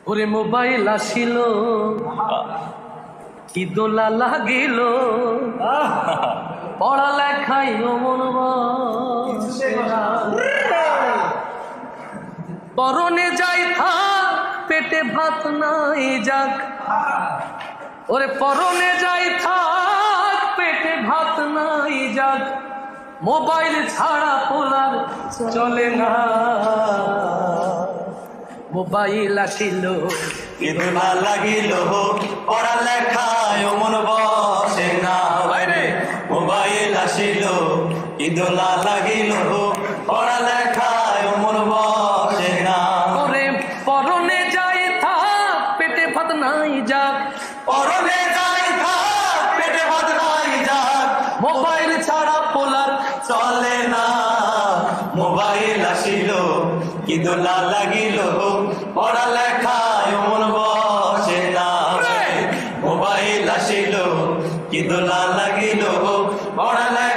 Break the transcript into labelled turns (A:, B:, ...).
A: ওরে মোবাইল আসিল কি দোলা লাগিল পড়ালেখাই মন পরনে যাই থাক পেটে ভাত নাই যাক ওরে পরনে যাই থাক পেটে ভাত নাই যাক মোবাইল ছাড়া পোলার চলে না মোবাইল আসিল
B: কি দোলা লাগিল পড়ালেখায় মন বসে না বাইরে মোবাইল আসিল কি দোলা লাগিল পড়ালেখায় মন বসে না
A: ওরে পরনে যাই থাক পেটে ভাত নাই যাক
B: পরনে যাই থাক পেটে ভাত নাই যাক
A: মোবাইল ছাড়া পোলার
B: চলে না মোবাইল আসিল কি দোলা লাগিল পড়ালেখায় মন বসে না মোবাইল আসিল কি দোলা লাগিল পড়ালেখায়